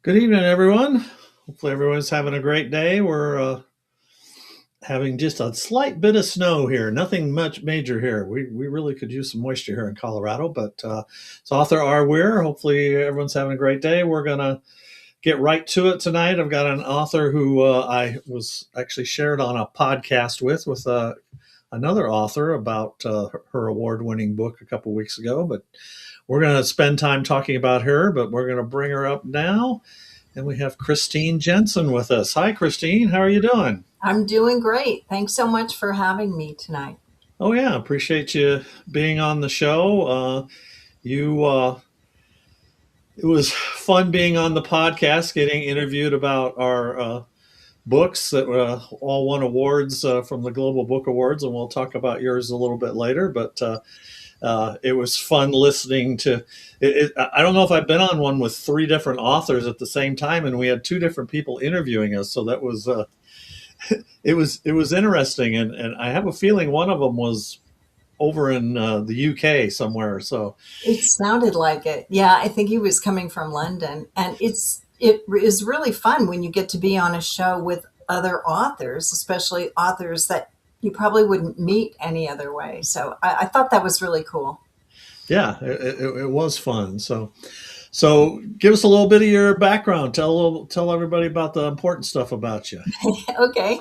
Good evening, everyone. Hopefully, everyone's having a great day. We're having just a slight bit of snow here. Nothing much major here. We really could use some moisture here in Colorado. But it's author R. Weir. Hopefully, everyone's having a great day. We're gonna get right to it tonight. I've got an author who I was actually shared on a podcast with another author about her award-winning book a couple weeks ago. But we're going to spend time talking about her. But we're going to bring her up now. And we have Kristine Jensen with us. Hi, Kristine. How are you doing? I'm doing great. Thanks so much for having me tonight. Oh, yeah. Appreciate you being on the show. You, it was fun being on the podcast, getting interviewed about our books that all won awards from the Global Book Awards, and we'll talk about yours a little bit later. But it was fun listening to it. I don't know if I've been on one with three different authors at the same time, and we had two different people interviewing us. So that was it was interesting, and I have a feeling one of them was over in the UK somewhere. So It sounded like it. Yeah, I think he was coming from London, and it is really fun when you get to be on a show with other authors, especially authors that you probably wouldn't meet any other way. So I thought that was really cool. yeah, it was fun. So give us a little bit of your background. Tell everybody about the important stuff about you. Okay,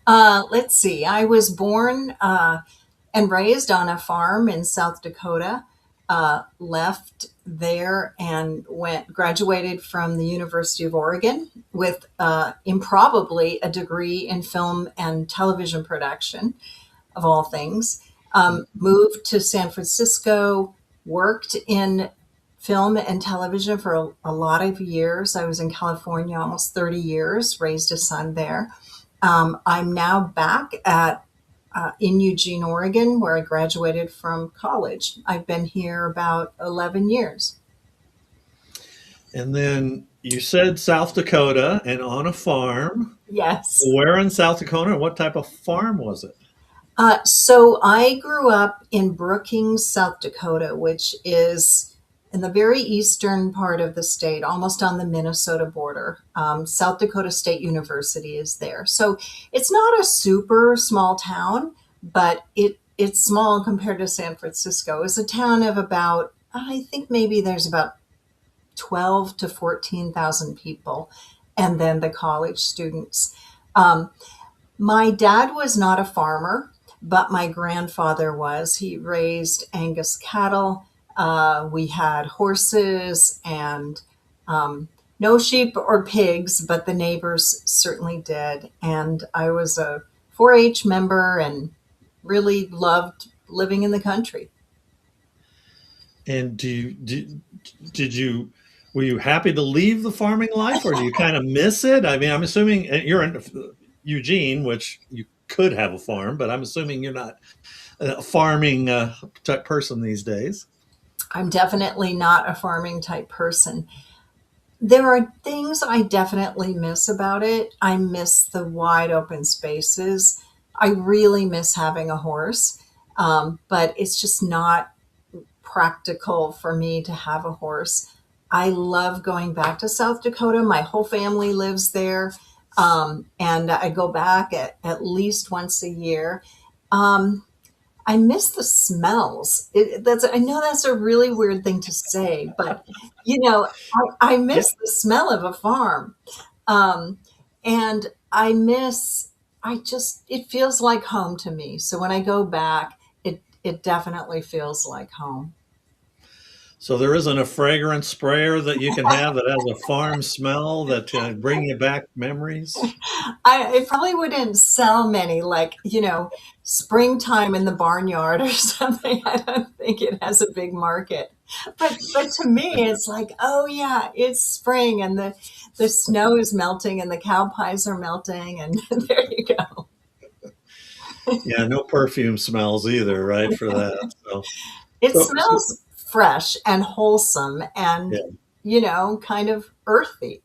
let's see. I was born and raised on a farm in South Dakota. Left there and graduated from the University of Oregon with improbably a degree in film and television production, of all things. Moved to San Francisco, worked in film and television for a lot of years. I was in California almost 30 years, raised a son there. I'm now back at in Eugene, Oregon, where I graduated from college. I've been here about 11 years. And then you said South Dakota and on a farm. Yes. Where in South Dakota and what type of farm was it? So I grew up in Brookings, South Dakota, which is in the very eastern part of the state, almost on the Minnesota border. South Dakota State University is there. So it's not a super small town, but it's small compared to San Francisco. It's a town of about, I think maybe there's about 12 to 14,000 people, and then the college students. Um, my dad was not a farmer, but my grandfather was. He raised Angus cattle. We had horses and no sheep or pigs, but the neighbors certainly did. And I was a 4 H member and really loved living in the country. And did you were you happy to leave the farming life, or do you kind of miss it? I mean, I'm assuming you're in Eugene, which you could have a farm, but I'm assuming you're not a farming type person these days. I'm definitely not a farming type person. There are things I definitely miss about it. I miss the wide open spaces. I really miss having a horse, but it's just not practical for me to have a horse. I love going back to South Dakota. My whole family lives there, and I go back at least once a year. Um, I miss the smells. I know that's a really weird thing to say, but I Yeah. miss the smell of a farm, um, and it feels like home to me. So when I go back, it definitely feels like home. So there isn't a fragrance sprayer that you can have that has a farm smell that bring you back memories. It probably wouldn't sell many, like, springtime in the barnyard or something. I don't think it has a big market. But to me, it's like, oh yeah, it's spring and the snow is melting and the cow pies are melting and there you go. Yeah, no perfume smells either, right? For that. So, It so smells fresh and wholesome and, yeah. kind of earthy.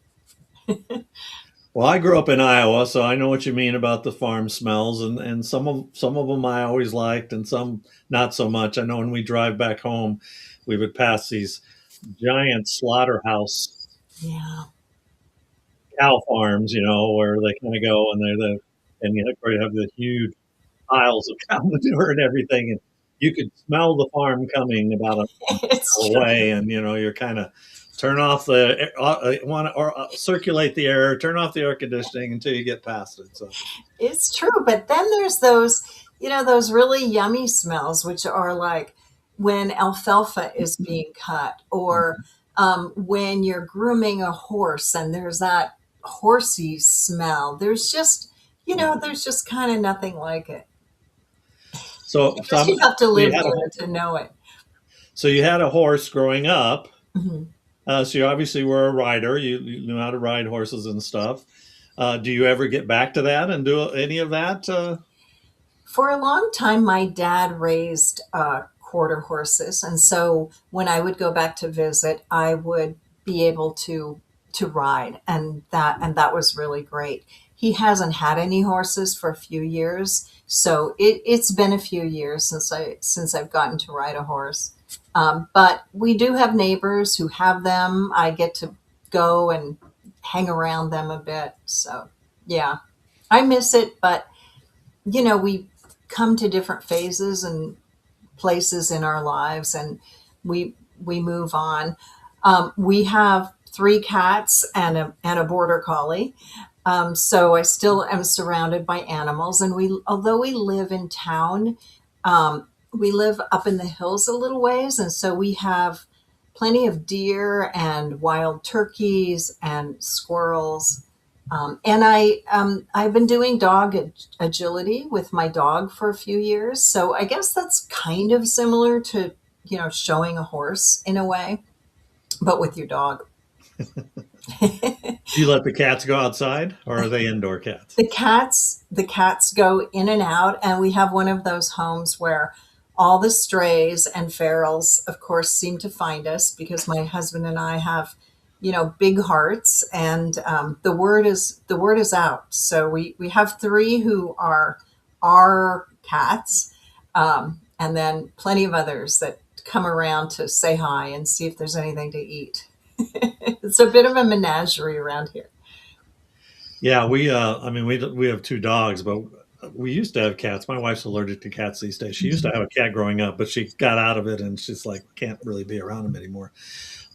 Well, I grew up in Iowa, so I know what you mean about the farm smells, and some of them I always liked, and some not so much. I know when we drive back home, we would pass these giant slaughterhouse Yeah. cow farms, where they kind of go and and you have the huge piles of cow manure and everything, and you could smell the farm coming about a It's mile true. away, and you're kind of turn off the want or circulate the air, turn off the air conditioning until you get past it. So It's true, but then there's those, those really yummy smells, which are like when alfalfa is being cut, or when you're grooming a horse and there's that horsey smell. There's just kind of nothing like it. so I so, guess I'm, you have to so you live had a there to know it. so you had a horse growing up. Mhm. So you obviously were a rider. You knew how to ride horses and stuff. Do you ever get back to that and do any of that? For a long time, my dad raised quarter horses, and so when I would go back to visit, I would be able to ride, and that was really great. He hasn't had any horses for a few years, so it's been a few years since I've gotten to ride a horse. But we do have neighbors who have them. I get to go and hang around them a bit. So yeah, I miss it, but we come to different phases and places in our lives, and we move on. We have three cats and a border collie. So I still am surrounded by animals, and although we live in town, we live up in the hills a little ways, and so we have plenty of deer and wild turkeys and squirrels. I've been doing dog agility with my dog for a few years, so I guess that's kind of similar to showing a horse in a way, but with your dog. Do you let the cats go outside, or are they indoor cats? The cats go in and out, and we have one of those homes where all the strays and ferals, of course, seem to find us because my husband and I have, big hearts, and the word is out. So we have three who are our cats, and then plenty of others that come around to say hi and see if there's anything to eat. It's a bit of a menagerie around here. Yeah, I mean, we have two dogs, but we used to have cats. My wife's allergic to cats these days. She used to have a cat growing up, but she got out of it, and she's like, can't really be around them anymore.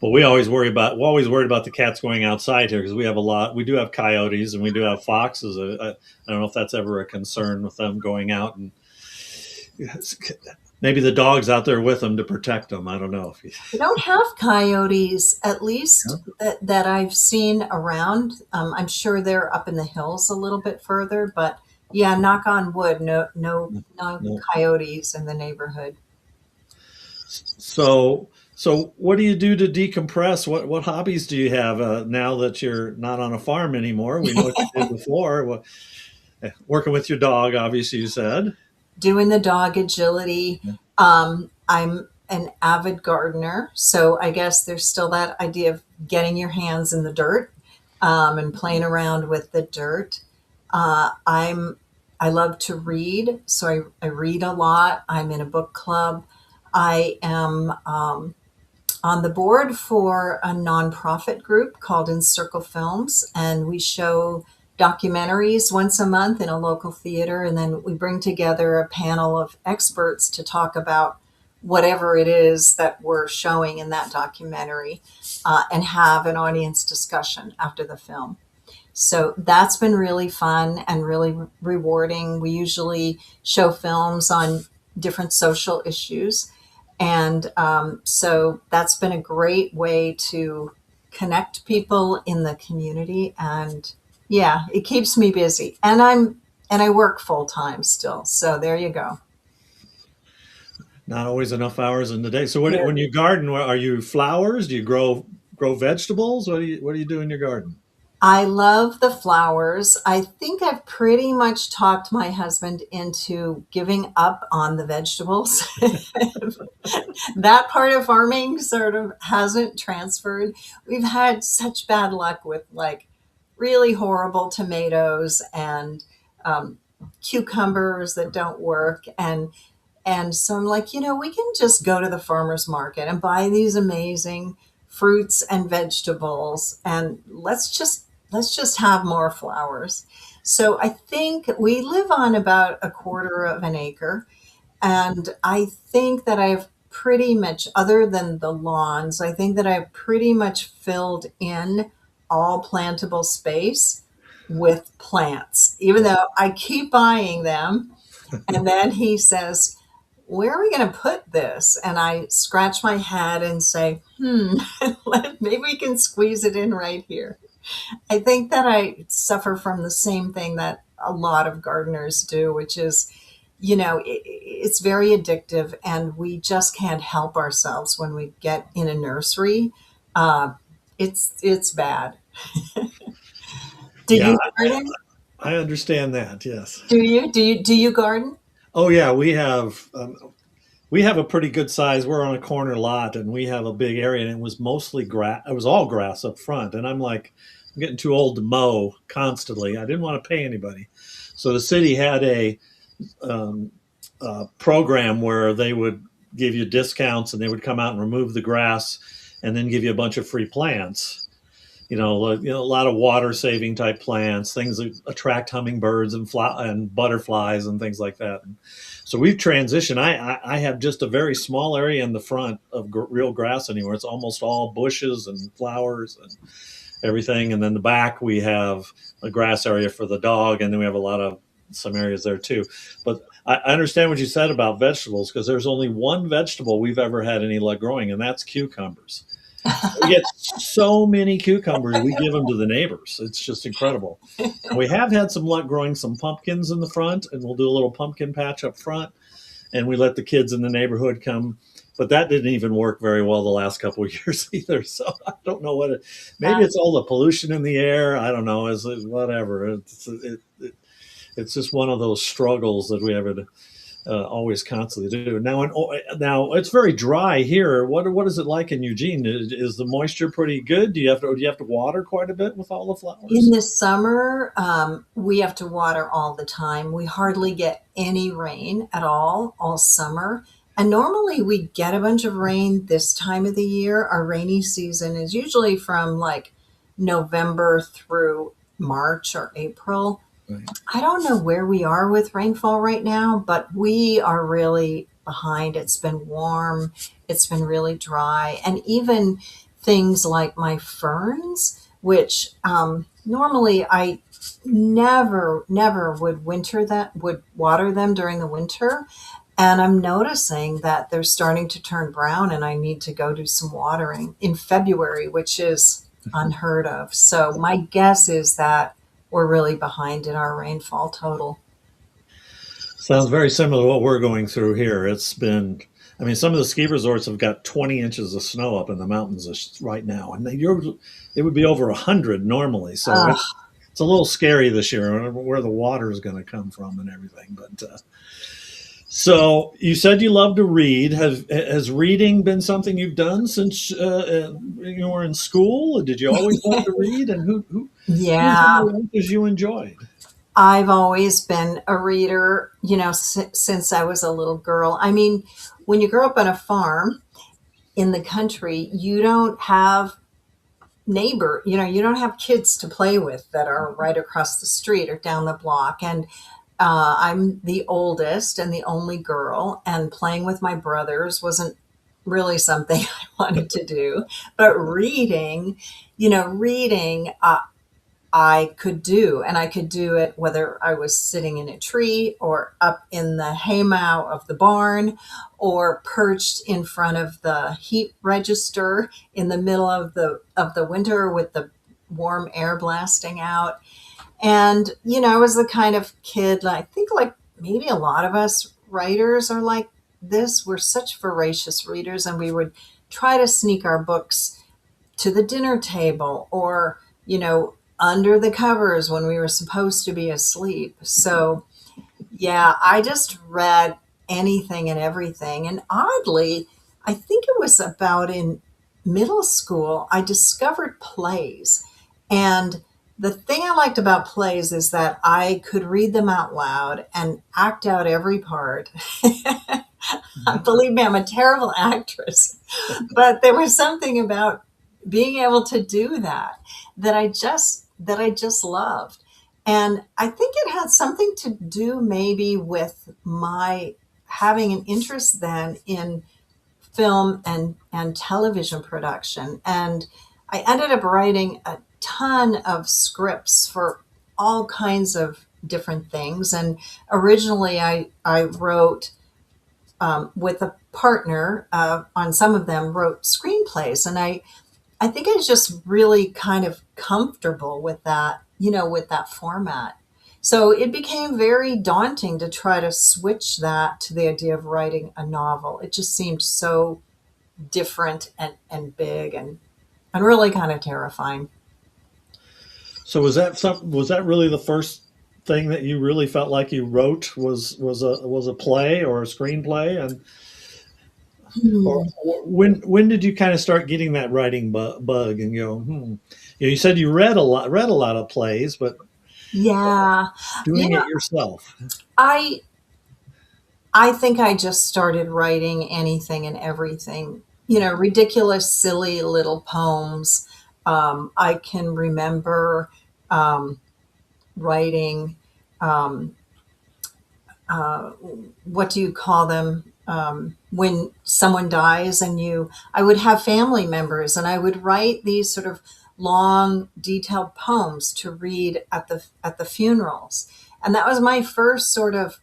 But we're always worried about the cats going outside here because we have a lot. We do have coyotes and we do have foxes. I don't know if that's ever a concern with them going out, and maybe the dog's out there with them to protect them. I don't know if you, We don't have coyotes, at yeah, least that I've seen around. I'm sure they're up in the hills a little bit further, but yeah, knock on wood, no, no, no no. coyotes in the neighborhood. So what do you do to decompress? What hobbies do you have now that you're not on a farm anymore? We know what you did before. Working with your dog, obviously, you said. Doing the dog agility. Yeah. I'm an avid gardener, so I guess there's still that idea of getting your hands in the dirt, and playing around with the dirt. I love to read, so I read a lot. I'm in a book club. I am on the board for a nonprofit group called Encircle Films, and we show documentaries once a month in a local theater, and then we bring together a panel of experts to talk about whatever it is that we're showing in that documentary, and have an audience discussion after the film. So that's been really fun and really rewarding. We usually show films on different social issues. And so that's been a great way to connect people in the community. And yeah, it keeps me busy. And I work full time still. So there you go. Not always enough hours in the day. So Yeah. when you garden, are you flowers? Do you grow vegetables? What do you do in your garden? I love the flowers. I think I've pretty much talked my husband into giving up on the vegetables. That part of farming sort of hasn't transferred. We've had such bad luck with like really horrible tomatoes and um, cucumbers that don't work. And so I'm like, we can just go to the farmer's market and buy these amazing fruits and vegetables, and let's just let's just have more flowers. So I think we live on about a quarter of an acre. And I think that I've pretty much, other than the lawns, I think that I've pretty much filled in all plantable space with plants, even though I keep buying them. And then he says, where are we going to put this? And I scratch my head and say, maybe we can squeeze it in right here. I think that I suffer from the same thing that a lot of gardeners do, which is, it's very addictive, and we just can't help ourselves when we get in a nursery. Uh, it's bad. Do Yeah, you garden? I understand that. Yes. Do you garden? Oh yeah, we have a pretty good size. We're on a corner lot, and we have a big area, and it was mostly grass. It was all grass up front, and I'm like, I'm getting too old to mow constantly. I didn't want to pay anybody, so the city had um, a program where they would give you discounts, and they would come out and remove the grass, and then give you a bunch of free plants. A lot of water saving type plants, things that attract hummingbirds and butterflies and things like that. And so we've transitioned. I have just a very small area in the front of real grass anymore. It's almost all bushes and flowers and everything. And then the back, we have a grass area for the dog. And then we have some areas there too. But I understand what you said about vegetables, because there's only one vegetable we've ever had any luck growing, and that's cucumbers. We get so many cucumbers, we give them to the neighbors. It's just incredible. And we have had some luck growing some pumpkins in the front, and we'll do a little pumpkin patch up front, and we let the kids in the neighborhood come. But that didn't even work very well the last couple of years either. So I don't know maybe it's all the pollution in the air. I don't know. Whatever. It's just one of those struggles that we have to always constantly do. Now it's very dry here. What is it like in Eugene? Is the moisture pretty good? Do you have to water quite a bit with all the In flowers? the summer, we have to water all the time. We hardly get any rain at all summer. And normally we get a bunch of rain this time of the year. Our rainy season is usually from like November through March or April. Right. I don't know where we are with rainfall right now, but we are really behind. It's been warm, it's been really dry, and even things like my ferns, which normally I never would water them during the winter. And I'm noticing that they're starting to turn brown, and I need to go do some watering in February, which is unheard of. So my guess is that we're really behind in our rainfall total. Sounds very similar to what we're going through here. I mean, some of the ski resorts have got 20 inches of snow up in the mountains right now, and it would be over 100 normally. So Uh, it's a little scary this year where the water is going to come from and everything. But so you said you love to read. Has reading been something you've done since you were in school? Did you always love to read? And who's in yeah, the authors you enjoyed? I've always been a reader, since I was a little girl. I mean, when you grow up on a farm in the country, you don't have you don't have kids to play with that are right across the street or down the block. And I'm the oldest and the only girl, and playing with my brothers wasn't really something I wanted to do. But reading, I could do, and I could do it whether I was sitting in a tree or up in the haymow of the barn or perched in front of the heat register in the middle of the winter with the warm air blasting out. And I was the kind of kid, I think, like maybe a lot of us writers are like this. We're such voracious readers, and we would try to sneak our books to the dinner table or, under the covers when we were supposed to be asleep. So, yeah, I just read anything and everything. And oddly, I think it was about in middle school, I discovered plays. And the thing I liked about plays is that I could read them out loud and act out every part. Believe me, I'm a terrible actress. But there was something about being able to do that, that I just loved. And I think it had something to do maybe with my having an interest then in film and television production. And I ended up writing a ton of scripts for all kinds of different things. And originally I wrote with a partner on some of them, wrote screenplays. And I think I was just really kind of comfortable with that, with that format. So it became very daunting to try to switch that to the idea of writing a novel. It just seemed so different and big and really kind of terrifying. So was that really the first thing that you really felt like you wrote was a play or a screenplay? And or Hmm. when did you kind of start getting that writing bug and go, you said you read a lot of plays, but Yeah. doing it yourself. I I think I just started writing anything and everything, ridiculous, silly little poems. I can remember um, writing, um, uh, what do you call them? When someone dies, and I would have family members, and I would write these sort of long, detailed poems to read at the funerals. And that was my first sort of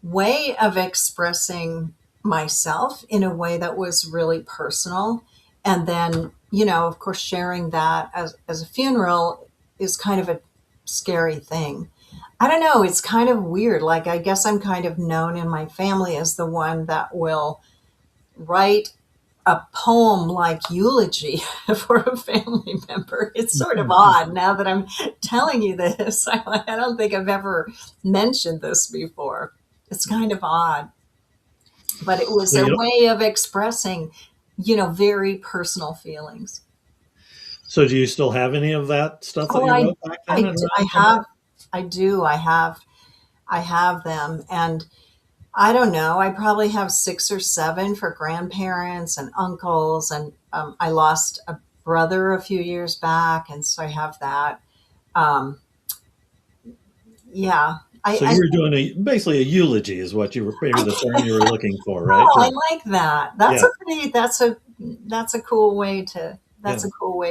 way of expressing myself in a way that was really personal. And then, of course, sharing that as a funeral is kind of a scary thing. I don't know. It's kind of weird. Like, I guess I'm kind of known in my family as the one that will write a poem like eulogy for a family member. It's sort of odd now that I'm telling you this. I don't think I've ever mentioned this before. It's kind of odd, but it was So a you don't, way of expressing, very personal feelings. so do you still have any of that stuff that Oh, you wrote back then and I around somewhere? have, I do, I have them. And I don't know. I probably have 6 or 7 for grandparents and uncles, and I lost a brother a few years back, and so I have that. Um, yeah, So I you were doing basically a eulogy is what you were maybe the term you were looking for, right? oh, Yeah, I like that. yeah, That's a cool way to yeah.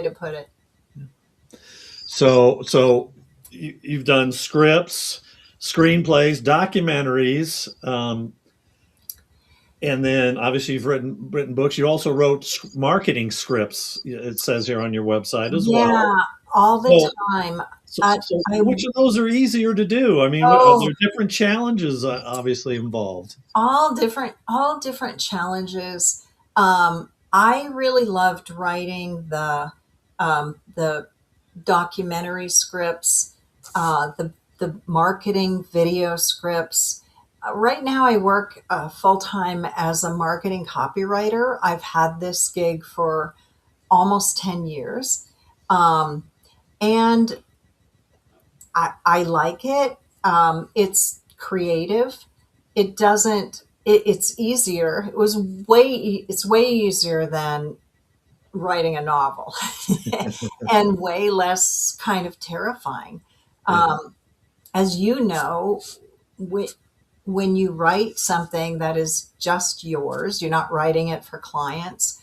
put it. So you've done scripts, screenplays, documentaries, and then obviously you've written books. You also wrote marketing scripts. It says here on your website as well. Yeah, all the So time. so I which of those are easier to do? I mean, are oh, there different challenges obviously involved? all different challenges. I really loved writing the documentary scripts, the marketing video scripts. Right now, I work full time as a marketing copywriter. I've had this gig for almost 10 years, um, and I like it. It's creative. It doesn't. It's easier. It's way easier than writing a novel, and way less kind of terrifying. Yeah. Um, as you know, wh- when you write something that is just yours, you're not writing it for clients.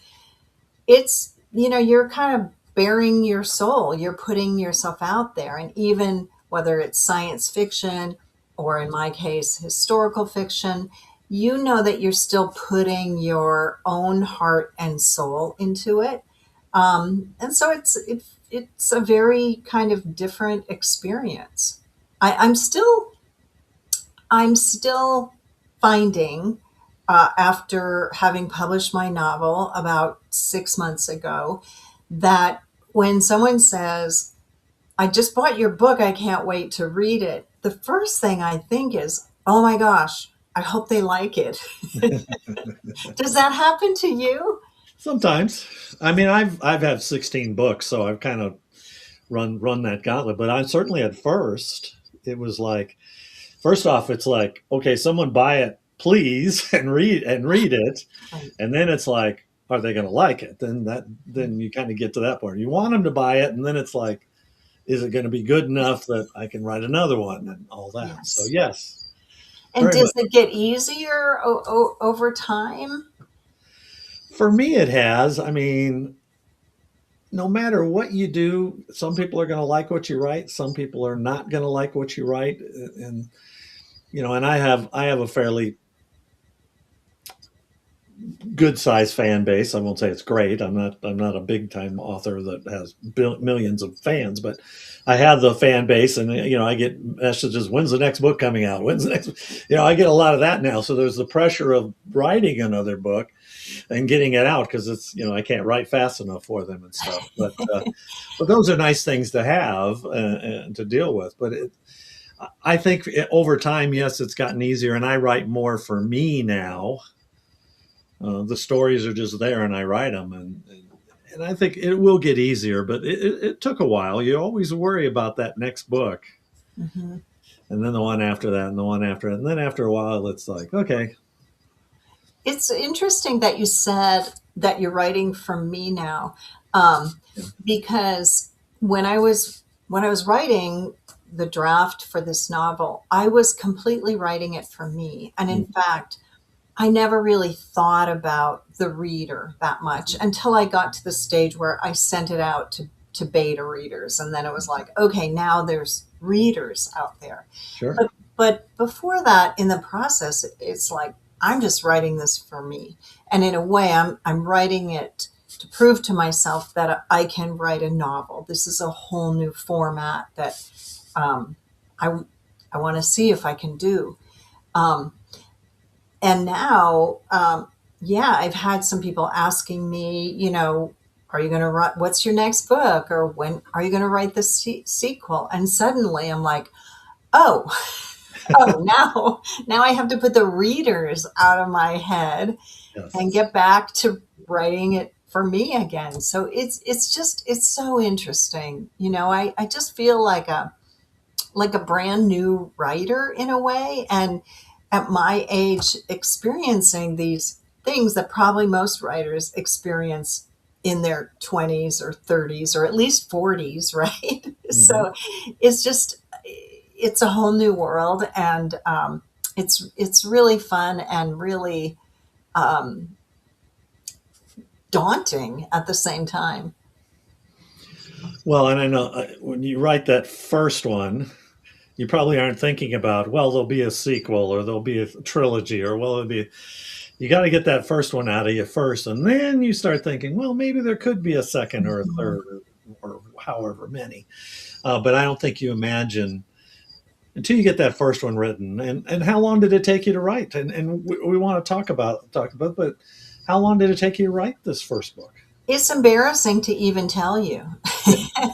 It's, you're kind of bearing your soul. You're putting yourself out there. And even whether it's science fiction or, in my case, historical fiction, you know that you're still putting your own heart and soul into it. And so it's a very kind of different experience. I'm still finding, after having published my novel about 6 months ago, that when someone says, "I just bought your book, I can't wait to read it," the first thing I think is, "Oh my gosh, I hope they like it." Does that happen to you? Sometimes. I mean, I've had 16 books, so I've kind of run that gauntlet. But I certainly at first it was like, first off, it's like, okay, someone buy it, please, and read it, Right. and then it's like, are they going to like it? Then you kind of get to that point. You want them to buy it, and then it's like, is it going to be good enough that I can write another one and all that? So Yes. yes, And very much. does it get easier over time? For me, it has. I mean, no matter what you do, some people are going to like what you write. Some people are not going to like what you write, and and I have a fairly good sized fan base. I won't say it's great. I'm not a big time author that has millions of fans, but I have the fan base, and I get messages. When's the next book coming out? When's the next? I get a lot of that now. So there's the pressure of writing another book and getting it out because it's I can't write fast enough for them and stuff. But those are nice things to have and to deal with. But I think over time, yes, it's gotten easier, and I write more for me now. The stories are just there, and I write them, and I think it will get easier. But it took a while. You always worry about that next book, Hmm. and then the one after that, and the one after it, and then after a while, it's like, okay, It's interesting that you said that you're writing for me now, yeah, because when I was writing the draft for this novel, I was completely writing it for me, and in mm, fact, I never really thought about the reader that much until I got to the stage where I sent it out to beta readers, and then it was like, okay, now there's readers out there. sure. But before that, in the process, it's like I'm just writing this for me, and in a way, I'm writing it to prove to myself that I can write a novel. This is a whole new format that um, I I want to see if I can do. Um, and now, yeah, I've had some people asking me, are you going to write? What's your next book, or when are you going to write the sequel? And suddenly, I'm like, oh, oh, now I have to put the readers out of my head and Yes. get back to writing it for me again. So it's so interesting. I just feel like a brand new writer in a way, and at my age experiencing these things that probably most writers experience in their 20s or 30s or at least 40s, right? Hmm. So it's a whole new world, and it's really fun and really um, daunting at the same time. Well, and I know when you write that first one, you probably aren't thinking about, well, there'll be a sequel or there'll be a trilogy or well, it'll be. You got to get that first one out of you first, and then you start thinking, well, maybe there could be a second or a Mhm. third or however many. But I don't think you imagine until you get that first one written. And how long did it take you to write? And we want to talk about, but how long did it take you to write this first book? It's embarrassing to even tell you. Yeah,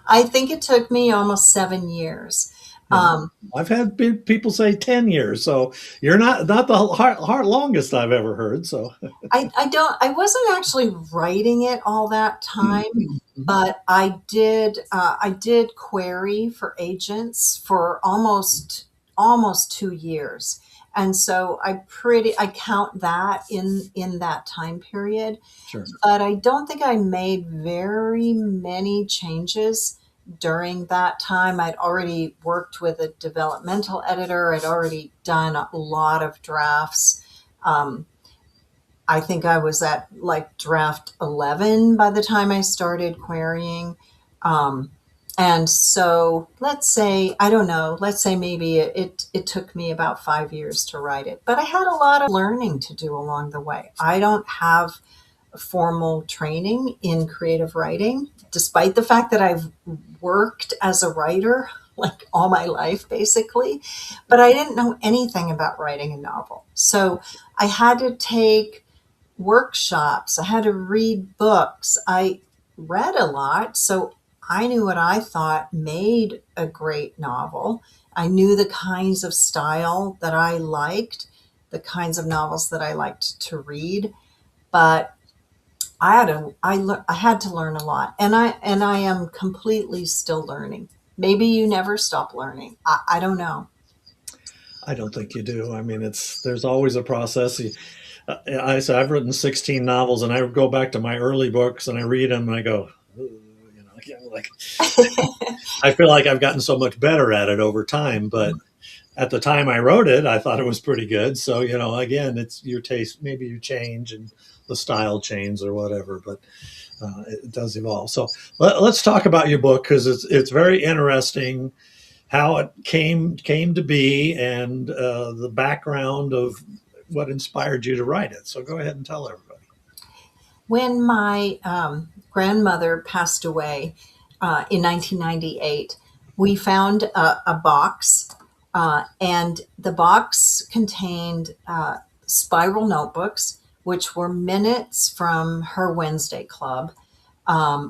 I think it took me almost 7 years. yeah. Um, I've had people say 10 years, so you're not the heart longest I've ever heard. So, I wasn't actually writing it all that time, but I did query for agents for almost 2 years. And so I count that in that time period. sure. But I don't think I made very many changes during that time. I'd already worked with a developmental editor. I'd already done a lot of drafts. Um, I think I was at like draft 11 by the time I started querying. Um, and so let's say, I don't know, let's say maybe it took me about 5 years to write it. But I had a lot of learning to do along the way. I don't have formal training in creative writing, despite the fact that I've worked as a writer like all my life, basically. But I didn't know anything about writing a novel. So I had to take workshops, I had to read books. I read a lot, so I knew what I thought made a great novel. I knew the kinds of style that I liked, the kinds of novels that I liked to read, but I had to learn a lot, and I am completely still learning. Maybe you never stop learning. I don't know. I don't think you do. I mean, there's always a process. I've written 16 novels, and I go back to my early books and I read them and I go, "Ooh," like I feel like I've gotten so much better at it over time. But at the time I wrote it, I thought it was pretty good. So again, it's your taste. Maybe you change and the style changes or whatever, but it does evolve. So let's talk about your book because it's very interesting how it came to be and the background of what inspired you to write it. So go ahead and tell everybody. When my grandmother passed away in 1998, we found a box, and the box contained spiral notebooks, which were minutes from her Wednesday Club,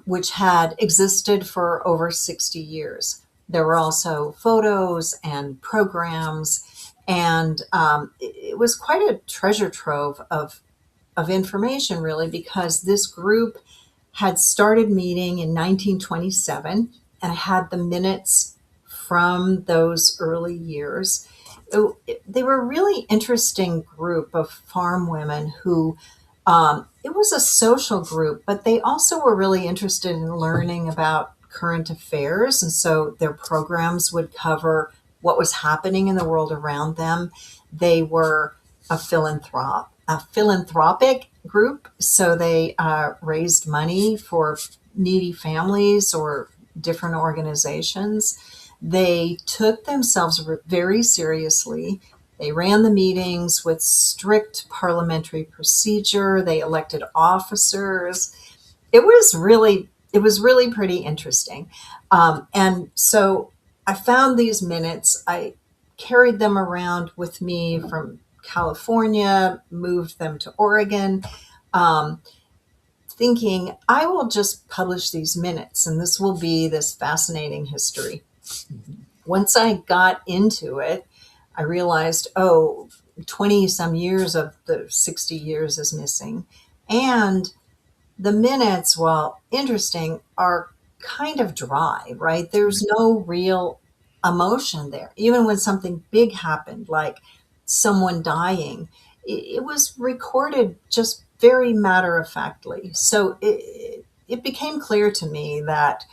which had existed for over 60 years. There were also photos and programs, and it was quite a treasure trove of information, really, because this group had started meeting in 1927 and had the minutes from those early years. They were a really interesting group of farm women who, it was a social group, but they also were really interested in learning about current affairs. And so their programs would cover what was happening in the world around them. They were a philanthropic group, so they raised money for needy families or different organizations. They took themselves very seriously. They ran the meetings with strict parliamentary procedure. They elected officers. It was really pretty interesting. And so I found these minutes. I carried them around with me from California, moved them to Oregon, um, thinking I will just publish these minutes and this will be this fascinating history. Once I got into it, I realized, 20 some years of the 60 years is missing. And the minutes, while interesting, are kind of dry, right? There's no real emotion there. Even when something big happened, like someone dying, it was recorded just very matter of factly. So it became clear to me that,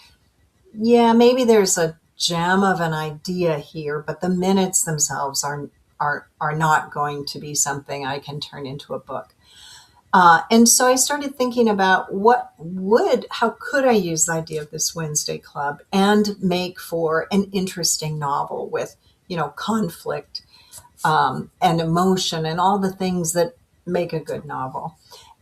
yeah, maybe there's a gem of an idea here, but the minutes themselves are not going to be something I can turn into a book. And so I started thinking about how could I use the idea of this Wednesday Club and make for an interesting novel with, conflict, and emotion and all the things that make a good novel.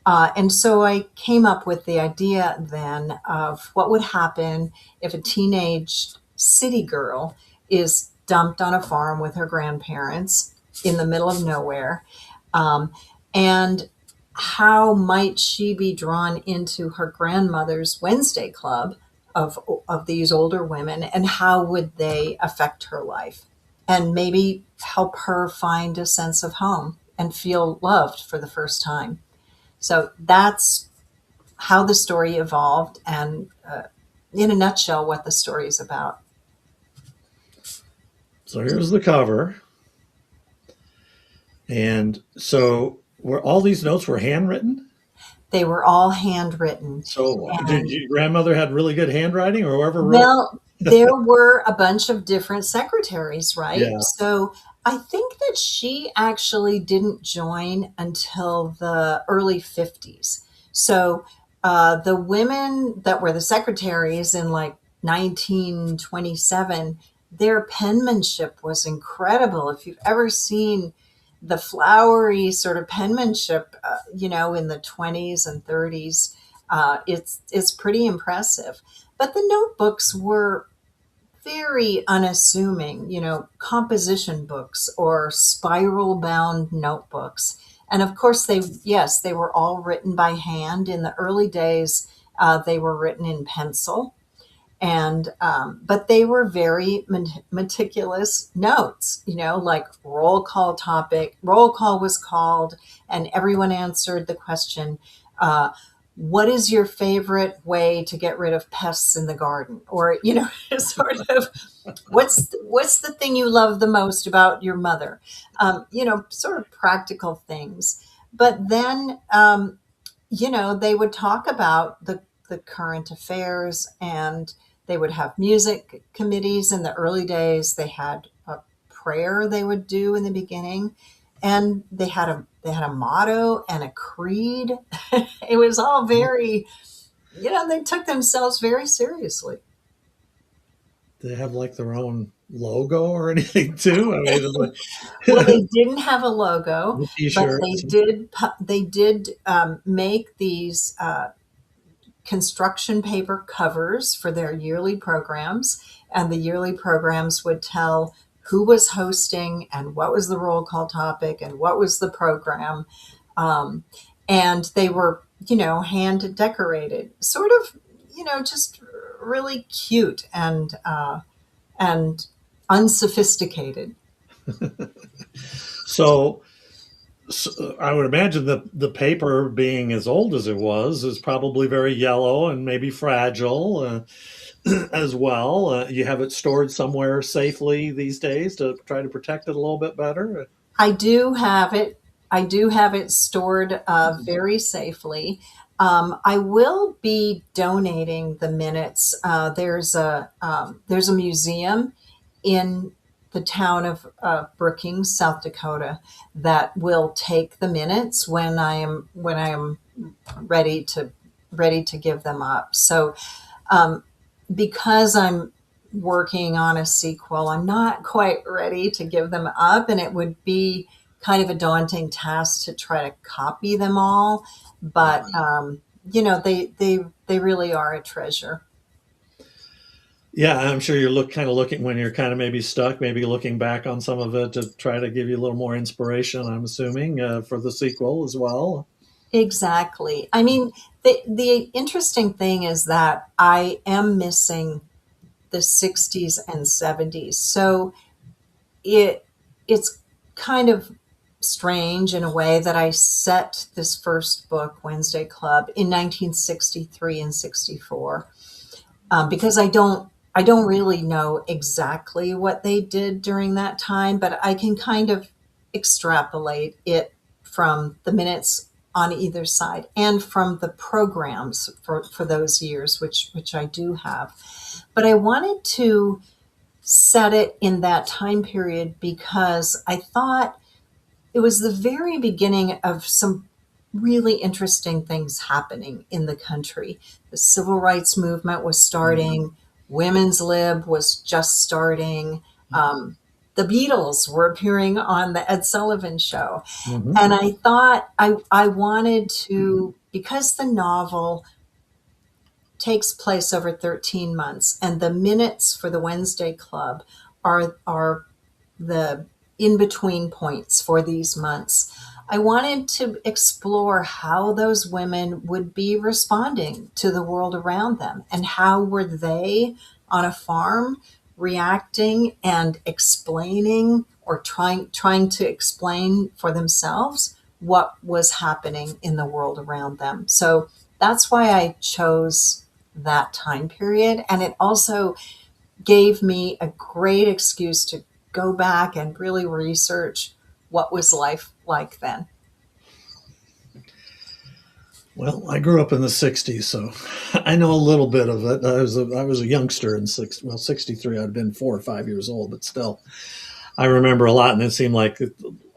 And so I came up with the idea then of what would happen if a teenage city girl is dumped on a farm with her grandparents in the middle of nowhere. Um, and how might she be drawn into her grandmother's Wednesday Club of these older women, and how would they affect her life and maybe help her find a sense of home and feel loved for the first time? So that's how the story evolved, and in a nutshell, what the story is about. So here's the cover. And so were all these notes were handwritten? They were all handwritten. So did And your grandmother had really good handwriting or whoever wrote? well, there were a bunch of different secretaries, right? Yeah. So I think that she actually didn't join until the early 50s. So the women that were the secretaries in like 1927, their penmanship was incredible. If you've ever seen the flowery sort of penmanship, in the 20s and 30s, it's pretty impressive. But the notebooks were very unassuming, composition books or spiral bound notebooks. And of course, yes, they were all written by hand. In the early days, they were written in pencil. And, but they were very meticulous notes, like roll call was called, and everyone answered the question, uh, what is your favorite way to get rid of pests in the garden? Or, sort of, what's the thing you love the most about your mother? Sort of practical things. But then, they would talk about the current affairs, and they would have music committees. In the early days, they had a prayer they would do in the beginning, and they had a motto and a creed. It was all very, they took themselves very seriously. They have like their own logo or anything too. I mean, Well, it's they didn't have a logo, like but they t-shirts. did. They did make these construction paper covers for their yearly programs, and the yearly programs would tell who was hosting and what was the roll call topic and what was the program. Um, and they were, hand decorated, sort of, just really cute and unsophisticated. So, so I would imagine that the paper, being as old as it was, is probably very yellow and maybe fragile as well. You have it stored somewhere safely these days to try to protect it a little bit better. I do have it. I do have it stored very safely. I will be donating the minutes. There's a museum in the town of Brookings, South Dakota, that will take the minutes when I am ready to give them up. So um, because I'm working on a sequel, I'm not quite ready to give them up, and it would be kind of a daunting task to try to copy them all. But they really are a treasure. Yeah, I'm sure you're kind of looking when you're kind of maybe stuck, maybe looking back on some of it to try to give you a little more inspiration. I'm assuming for the sequel as well. Exactly. I mean, the interesting thing is that I am missing the 60s and 70s. So it's kind of strange in a way that I set this first book, Wednesday Club, in 1963 and 64, because I don't really know exactly what they did during that time, but I can kind of extrapolate it from the minutes on either side and from the programs for those years, which I do have. But I wanted to set it in that time period because I thought it was the very beginning of some really interesting things happening in the country. The civil rights movement was starting, women's lib was just starting. The Beatles were appearing on the Ed Sullivan Show. Hmm. And I thought I wanted to, because the novel takes place over 13 months, and the minutes for the Wednesday Club are the in between points for these months. I wanted to explore how those women would be responding to the world around them, and how were they on a farm reacting and explaining, or trying to explain for themselves what was happening in the world around them. So that's why I chose that time period. And it also gave me a great excuse to go back and really research what was life like then. Well, I grew up in the '60s, so I know a little bit of it. I was a youngster in 63. I'd been 4 or 5 years old, but still, I remember a lot, and it seemed like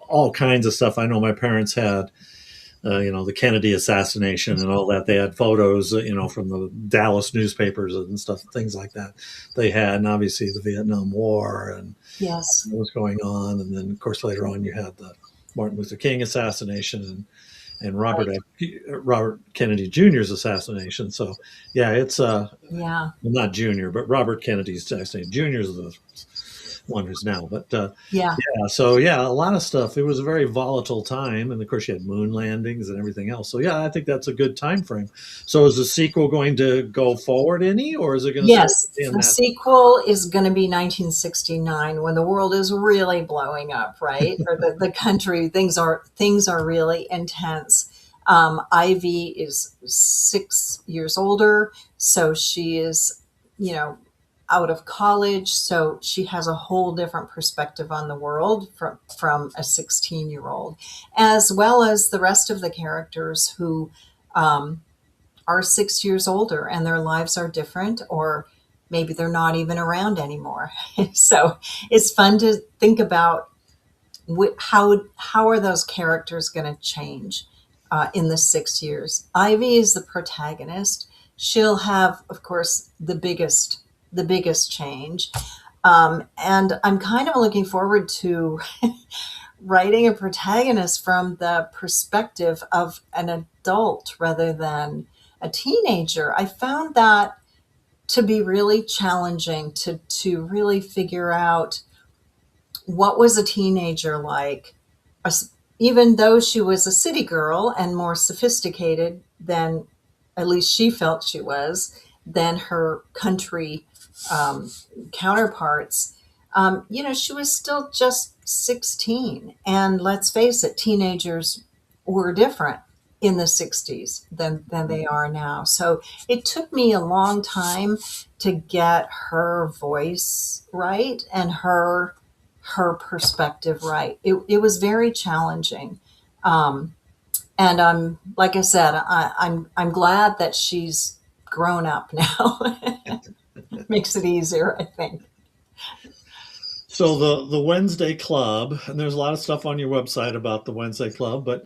all kinds of stuff. I know my parents had, the Kennedy assassination and all that. They had photos, from the Dallas newspapers and stuff, things like that. They had, and obviously the Vietnam War and Yes. what was going on, and then of course later on you had the Martin Luther King assassination and Right. Robert Kennedy Jr.'s assassination. So yeah, it's Yeah. well, not Junior, but Robert Kennedy's assassination. Junior's the one who's now, but Yeah. yeah, so yeah, a lot of stuff. It was a very volatile time, and of course you had moon landings and everything else. So yeah, I think that's a good time frame. So is the sequel going to go forward any, or is it going to stay Yes. in The that? sequel is going to be 1969, when the world is really blowing up, right? Or the country, things are really intense. Ivy is 6 years older, so she is, you know, out of college, so she has a whole different perspective on the world from a 16-year-old, as well as the rest of the characters who um, are 6 years older and their lives are different, or maybe they're not even around anymore. So it's fun to think about how are those characters going to change in the 6 years. Ivy is the protagonist. She'll have, of course, the biggest change, and I'm kind of looking forward to writing a protagonist from the perspective of an adult rather than a teenager. I found that to be really challenging to really figure out what was a teenager like, even though she was a city girl and more sophisticated than at least she felt she was than her country um, counterparts. She was still just 16. And let's face it, teenagers were different in the 60s than they are now. So it took me a long time to get her voice right and her perspective right. It was very challenging. Um, and I'm like I said, I'm glad that she's grown up now. Makes it easier, I think. So the Wednesday Club, and there's a lot of stuff on your website about the Wednesday Club, but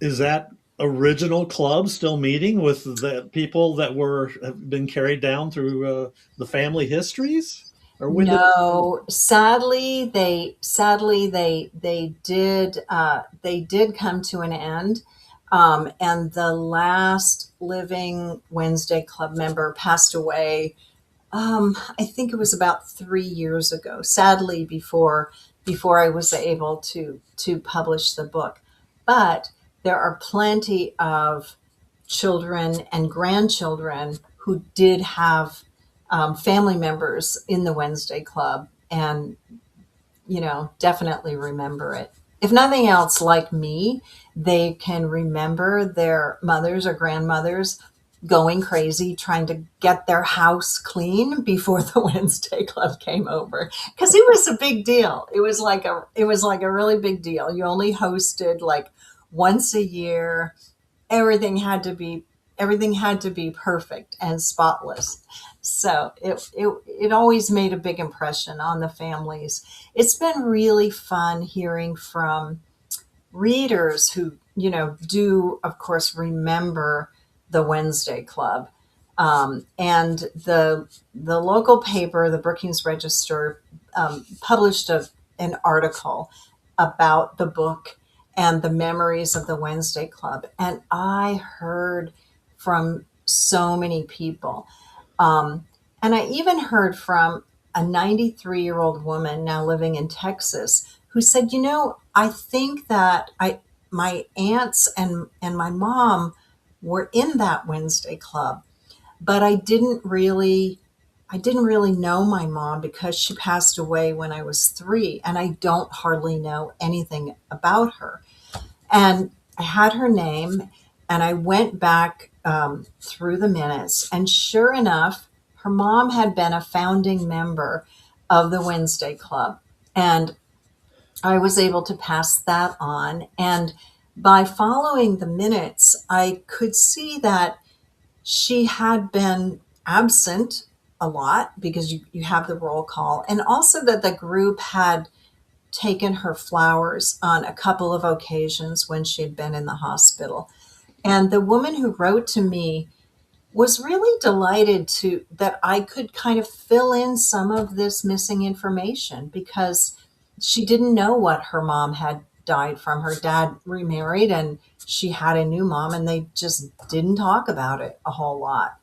is that original club still meeting with the people that were have been carried down through the family histories, or when did it? No, sadly they did come to an end, and the last living Wednesday Club member passed away. I think it was about 3 years ago. Sadly, before I was able to publish the book, but there are plenty of children and grandchildren who did have family members in the Wednesday Club, and definitely remember it. If nothing else, like me, they can remember their mothers or grandmothers going crazy trying to get their house clean before the Wednesday Club came over, because it was a big deal. It was like a really big deal. You only hosted like once a year. Everything had to be everything had to be perfect and spotless. So it always made a big impression on the families. It's been really fun hearing from readers who, do, of course, remember the Wednesday Club. And the local paper, the Brookings Register, published an article about the book and the memories of the Wednesday Club. And I heard from so many people. Um, and I even heard from a 93-year-old woman now living in Texas who said, I think that my aunts and my mom were in that Wednesday Club, but I didn't really know my mom because she passed away when I was 3, and I don't hardly know anything about her. And I had her name, and I went back through the minutes, and sure enough, her mom had been a founding member of the Wednesday Club. And I was able to pass that on. And by following the minutes, I could see that she had been absent a lot because you have the roll call, and also that the group had taken her flowers on a couple of occasions when she had been in the hospital. And the woman who wrote to me was really delighted to that I could kind of fill in some of this missing information, because she didn't know what her mom had died from. Her dad remarried and she had a new mom, and they just didn't talk about it a whole lot.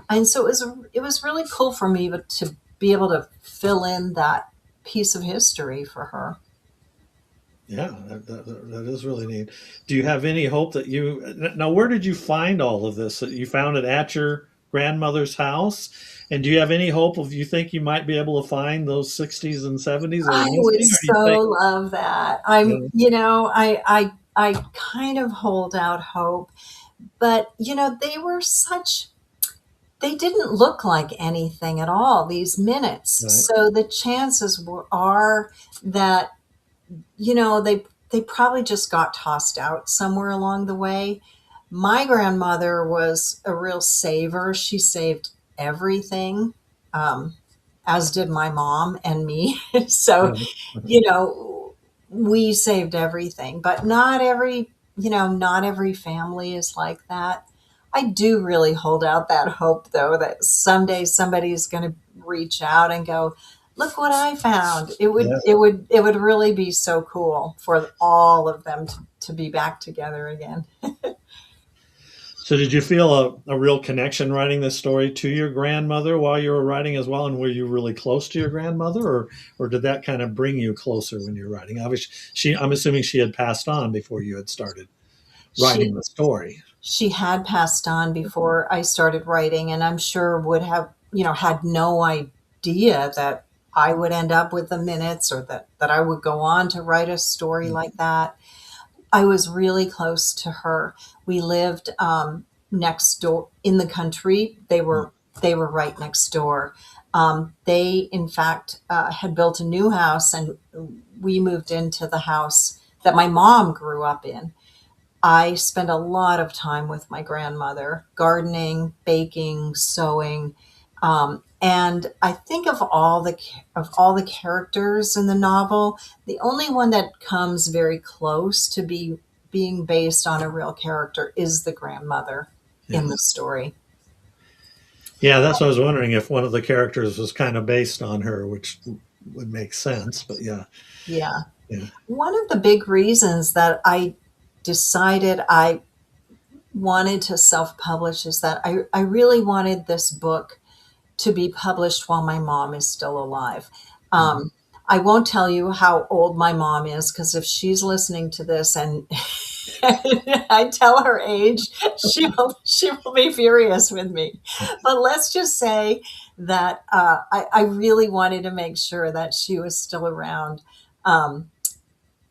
And so it was really cool for me to be able to fill in that piece of history for her. Yeah, that is really neat. Do you have any hope that now? Where did you find all of this? That you found it at your grandmother's house, and do you have any hope of you think you might be able to find those 60s and 70s that are I would missing, or do you so think? love that. You I kind of hold out hope, but they were such they didn't look like anything at all, these minutes. Right. So the chances are that, you know, they probably just got tossed out somewhere along the way. My grandmother was a real saver. She saved everything, um, as did my mom and me. So, Right. you know, we saved everything, but not every, you know, not every family is like that. I do really hold out that hope, though, that someday somebody's going to reach out and go, "Look what I found." Yeah. It would really be so cool for all of them to be back together again. So did you feel a real connection writing this story to your grandmother while you were writing as well? And were you really close to your grandmother, or did that kind of bring you closer when you're writing? Obviously, I'm assuming she had passed on before you had started writing She the story. she had passed on before I started writing, and I'm sure would have, you know, had no idea that I would end up with the minutes, or that I would go on to write a story like that. I was really close to her. We lived, next door in the country. They were right next door. They, in fact, had built a new house, and we moved into the house that my mom grew up in. I spent a lot of time with my grandmother, gardening, baking, sewing, and I think of all the characters in the novel, the only one that comes very close to being based on a real character is the grandmother Yeah. in the story. Yeah, that's what I was wondering if one of the characters was kind of based on her, which would make sense. But yeah, Yeah. yeah, One of the big reasons that I decided I wanted to self-publish is that I really wanted this book to be published while my mom is still alive. mhm. Um, I won't tell you how old my mom is, because if she's listening to this and I tell her age, she will be furious with me. But let's just say that I really wanted to make sure that she was still around,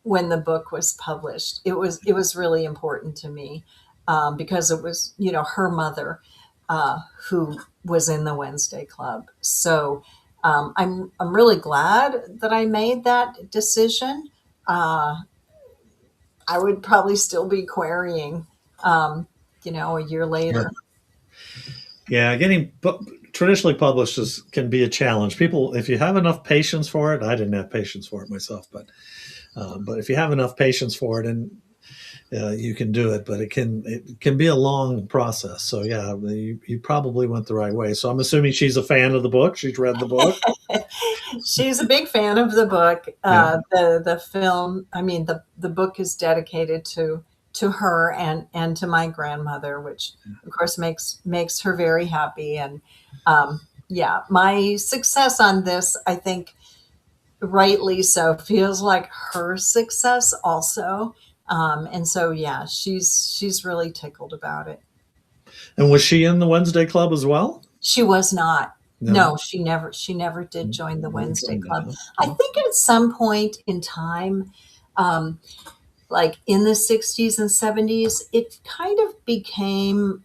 when the book was published. It was really important to me, because it was, you know, her mother, who was in the Wednesday Club. So, I'm really glad that I made that decision. Uh, I would probably still be querying, um, you know, a year Yeah, later. yeah. Traditionally published can be a challenge. People, if you have enough patience for it, I didn't have patience for it myself, but if you have enough patience for it, and you can do it, but it can be a long process. So yeah, you probably went the right way. So I'm assuming she's a fan of the book. She's read the book. She's a big fan of the book. Yeah. The film, I mean, the book is dedicated to her and to my grandmother, which of course makes her very happy. And yeah, my success on this, I think, rightly so, feels like her success also. And so yeah, she's really tickled about it. And was she in the Wednesday Club as well? She was not. No. No, she never did join the Never Wednesday joined that, Club. huh? I No. think at some point in time, um, like in the 60s and 70s, it kind of became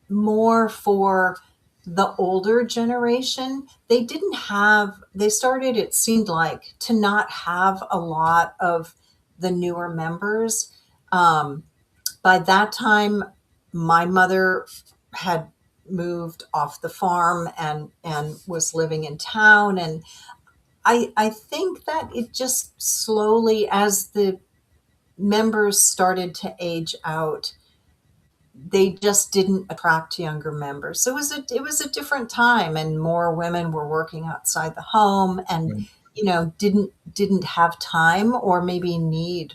more for the older generation. They started, it seemed like, to not have a lot of the newer members. Um, by that time, my mother had moved off the farm and was living in town. And I think that it just slowly, as the members started to age out, they just didn't attract younger members. So it was a different time, and more women were working outside the home, and Right. you know, didn't have time or maybe need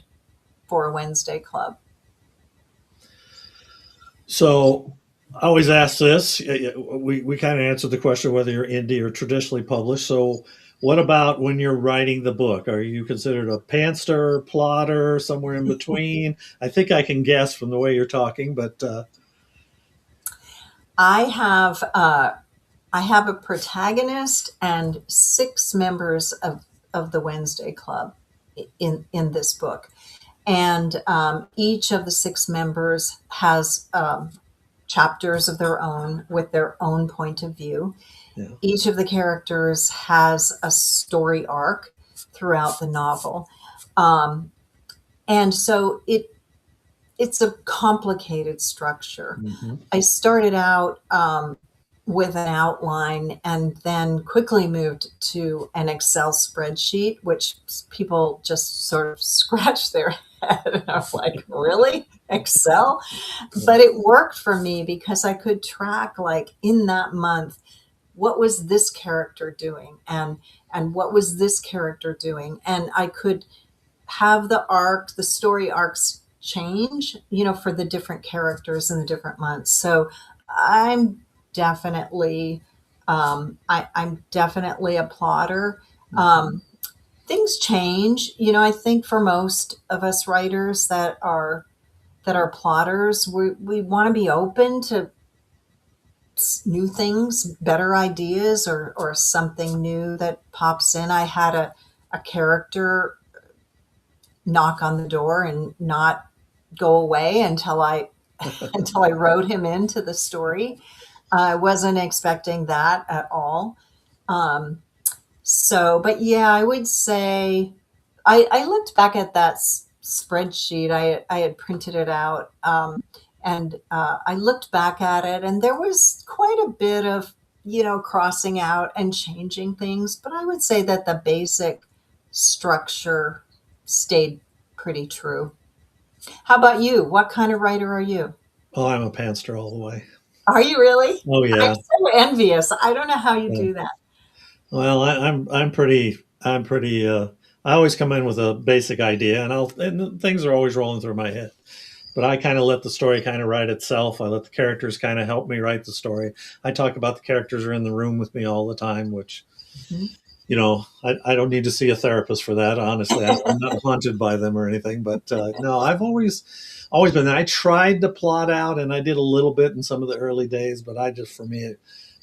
for a Wednesday club. So I always ask this. We kind of answered the question whether you're indie or traditionally published. So what about when you're writing the book? Are you considered a pantster, plotter, somewhere in between? I think I can guess from the way you're talking, but I have I have a protagonist and six members of the Wednesday Club in this book, and each of the six members has chapters of their own with their own point of view. Yeah. Each of the characters has a story arc throughout the novel. Um, and so it's a complicated structure. Hmm. I started out with an outline and then quickly moved to an Excel spreadsheet, which people just sort of scratch their head. And I was like, really? Excel? But it worked for me because I could track, like, in that month, what was this character doing and what was this character doing, and I could have the story arcs change, for the different characters in the different months. So I'm definitely, I'm definitely a plotter. Hmm. Things change, I think for most of us writers that are plotters, we want to be open to new things, better ideas, or something new that pops in. I had a character knock on the door and not go away until I until I wrote him into the story. I wasn't expecting that at all. Um, but yeah, I would say I looked back at that spreadsheet. I had printed it out, and I looked back at it, and there was quite a bit of crossing out and changing things. But I would say that the basic structure stayed pretty true. How about you? What kind of writer are you? Oh, I'm a pantser all the way. Are you really? Oh I'm yeah. so envious. I don't know how you Yeah. do that. Well, I'm pretty. I always come in with a basic idea, and things are always rolling through my head. But I kind of let the story kind of write itself. I let the characters kind of help me write the story. I talk about the characters are in the room with me all the time, which Mhm. I don't need to see a therapist for that. Honestly, I'm not haunted by them or anything. But no, I've always been. I tried to plot out, and I did a little bit in some of the early days, but I just for me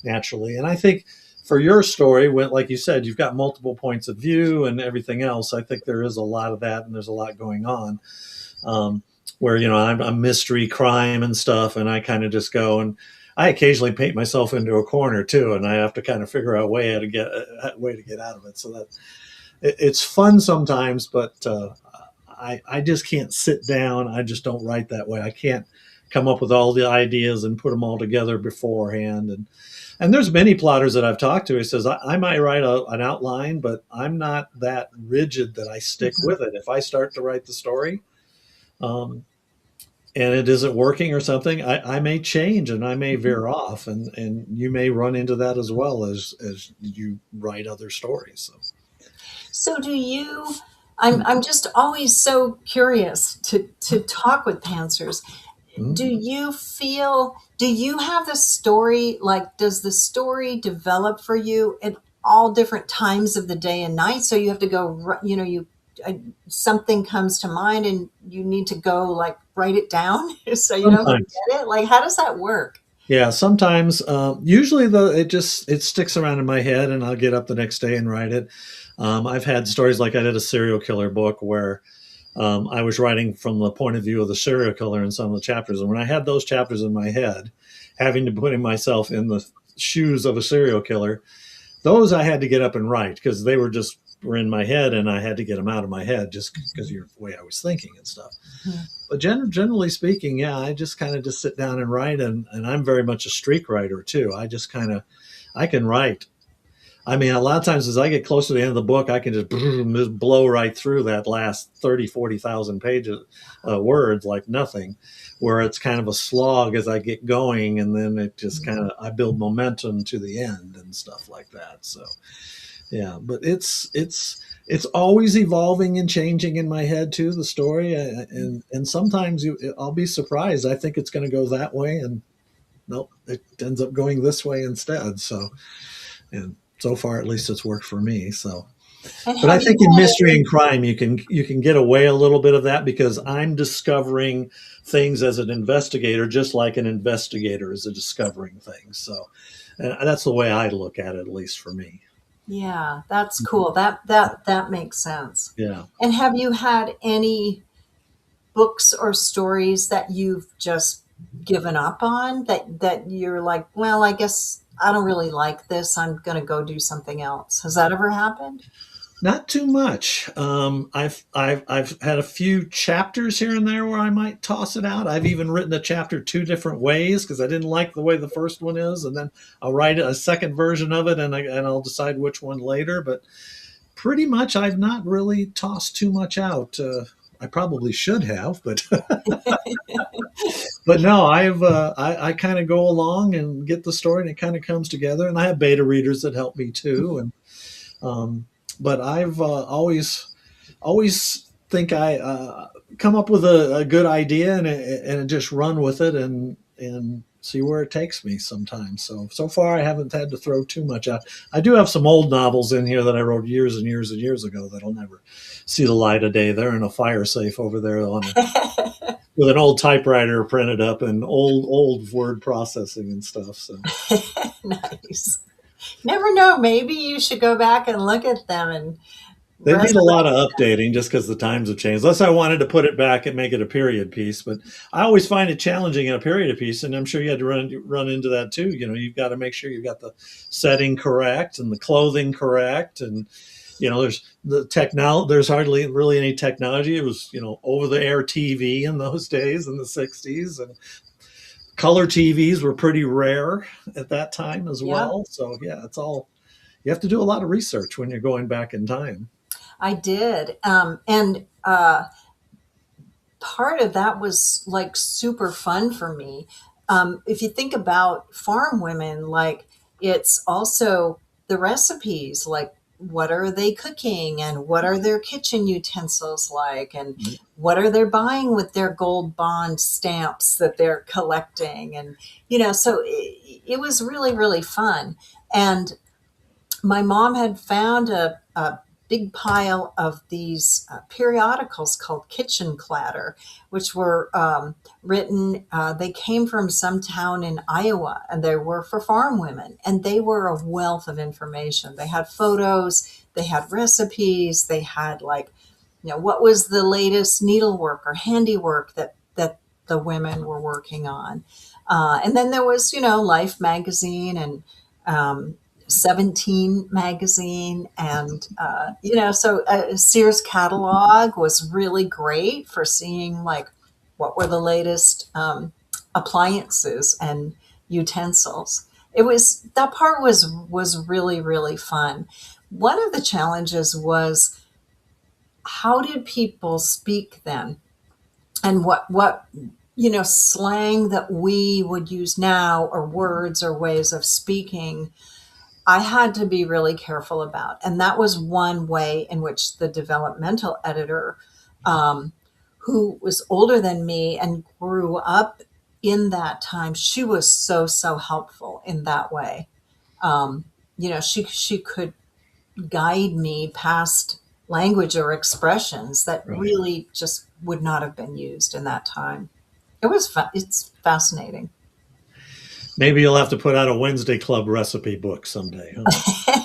naturally. And I think for your story, when like you said, you've got multiple points of view and everything else. I think there is a lot of that, and there's a lot going on. Um, where I'm mystery crime and stuff, and I kind of just go and I occasionally paint myself into a corner too, and I have to kind of figure out a way to get out of it. So that it's fun sometimes, but I just can't sit down. I just don't write that way. I can't come up with all the ideas and put them all together beforehand. And there's many plotters that I've talked to. He says I might write an outline, but I'm not that rigid that I stick Mhm. with it. If I start to write the story, um, and it isn't working or something, I may change and I may Mhm. veer off, and you may run into that as well as you write other stories. So So do you I'm just always so curious to talk with pantsers. mhm. Do you have the story, like, does the story develop for you at all different times of the day and night? So you have to go, uh, something comes to mind and you need to go, like, write it down so you don't Sometimes, forget it. Like, how does that work? yeah, sometimes. Usually, though, it sticks around in my head, and I'll get up the next day and write it. I've had stories like I did a serial killer book where I was writing from the point of view of the serial killer in some of the chapters, and when I had those chapters in my head, having to putting myself in the shoes of a serial killer, those I had to get up and write because they were in my head, and I had to get them out of my head just because of the way I was thinking and stuff. Mhm. But generally speaking, yeah, I just kind of just sit down and write, and I'm very much a streak writer too. I can write. I mean, a lot of times as I get close to the end of the book, I can just blow right through that last 30, 40,000 pages, words like nothing, where it's kind of a slog as I get going. And then it just kind of, I build momentum to the end and stuff like that. So, yeah, but it's always evolving and changing in my head too, the story. And sometimes I'll be surprised. I think it's going to go that way. And nope, it ends up going this way instead. So, and so far at least it's worked for me. So, And but I have you think in had mystery any and crime you can get away a little bit of that because I'm discovering things as an investigator, just like an investigator is a discovering things. So, and that's the way I look at it, at least for me. Yeah, that's cool. That makes sense. Yeah. And have you had any books or stories that you've just given up on, that you're like, well, I guess I don't really like this. I'm going to go do something else. Has that ever happened? Not too much. I've had a few chapters here and there where I might toss it out. I've even written a chapter two different ways because I didn't like the way the first one is, and then I'll write a second version of it, and I'll decide which one later. But pretty much, I've not really tossed too much out. I probably should have, but but no, I kind of go along and get the story, and it kind of comes together. And I have beta readers that help me too, and um, but I've always think I come up with a good idea and just run with it and see where it takes me sometimes. So far I haven't had to throw too much out. I do have some old novels in here that I wrote years and years and years ago that'll never see the light of day. They're in a fire safe over there with an old typewriter printed up and old word processing and stuff. So Nice. Never know. Maybe you should go back and look at them and they need a lot resurrect. of updating just because the times have changed. Unless I wanted to put it back and make it a period piece, but I always find it challenging in a period piece, and I'm sure you had to run into that too. You know, you've got to make sure you've got the setting correct and the clothing correct, and there's the technology. There's hardly really any technology. It was over the air TV in those days in the '60s, and color TVs were pretty rare at that time as Yeah, well. So yeah, it's all you have to do a lot of research when you're going back in time. I did. And part of that was like super fun for me. If you think about farm women, like it's also the recipes, like what are they cooking and what are their kitchen utensils like and what are they buying with their gold bond stamps that they're collecting. And, so it was really, really fun. And my mom had found a big pile of these periodicals called Kitchen Clatter, which were written, they came from some town in Iowa and they were for farm women. And they were a wealth of information. They had photos, they had recipes, they had like, what was the latest needlework or handiwork that the women were working on. And then there was, Life magazine and um, 17 magazine and so Sears catalog was really great for seeing like what were the latest appliances and utensils. It was that part was really, really fun. One of the challenges was how did people speak then, and what slang that we would use now, or words or ways of speaking, I had to be really careful about. And that was one way in which the developmental editor, um, who was older than me and grew up in that time, she was so, so helpful in that way. She could guide me past language or expressions that Right. really just would not have been used in that time. It's fascinating. Maybe you'll have to put out a Wednesday Club recipe book someday, huh?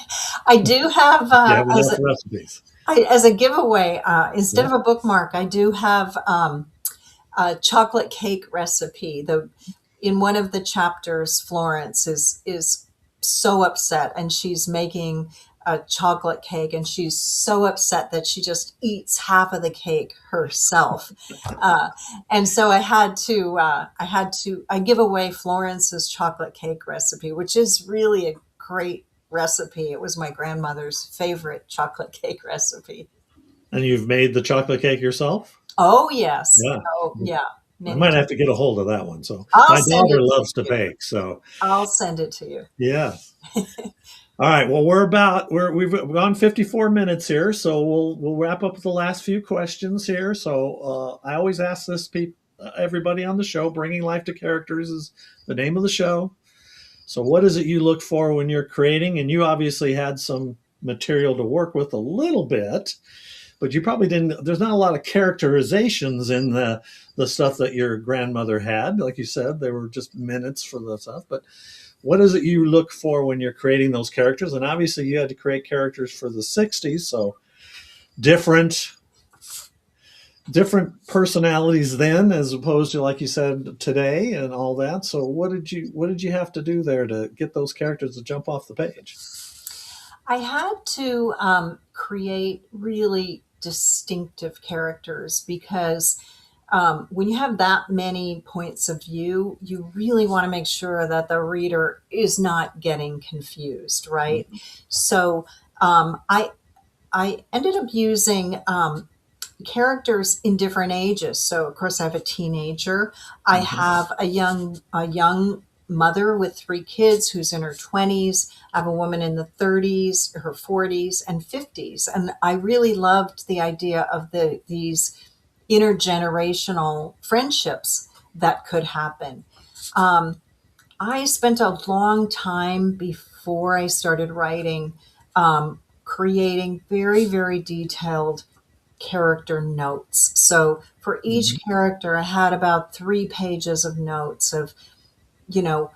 I do have You have enough recipes. as a giveaway, instead Yeah. of a bookmark, I do have a chocolate cake recipe. The In one of the chapters, Florence is so upset, and she's making a chocolate cake, and she's so upset that she just eats half of the cake herself. Uh, and so I give away Florence's chocolate cake recipe, which is really a great recipe. It was my grandmother's favorite chocolate cake recipe. And you've made the chocolate cake yourself? Oh yes. Yeah. Oh yeah. I Many might times. have to get a hold of that one. So I'll my send daughter it to loves to you. bake. So I'll send it to you. yeah. All right. Well, we've gone 54 minutes here, so we'll wrap up with the last few questions here. So I always ask everybody on the show. Bringing life to characters is the name of the show. So what is it you look for when you're creating? And you obviously had some material to work with a little bit, but you probably didn't. There's not a lot of characterizations in the stuff that your grandmother had. Like you said, they were just minutes for the stuff. But what is it you look for when you're creating those characters? And obviously, you had to create characters for the '60s, so different different personalities then, as opposed to, like you said, today and all that. So what did you have to do there to get those characters to jump off the page? I had to create really distinctive characters because when you have that many points of view, you really want to make sure that the reader is not getting confused, right? Mhm. So I ended up using characters in different ages. So of course I have a teenager. I Mhm. have a young mother with three kids who's in her 20s. I have a woman in the 30s, her 40s and 50s. And I really loved the idea of these intergenerational friendships that could happen. Um, I spent a long time before I started writing creating very, very detailed character notes. So for each Mhm. character, I had about 3 pages of notes of, you know,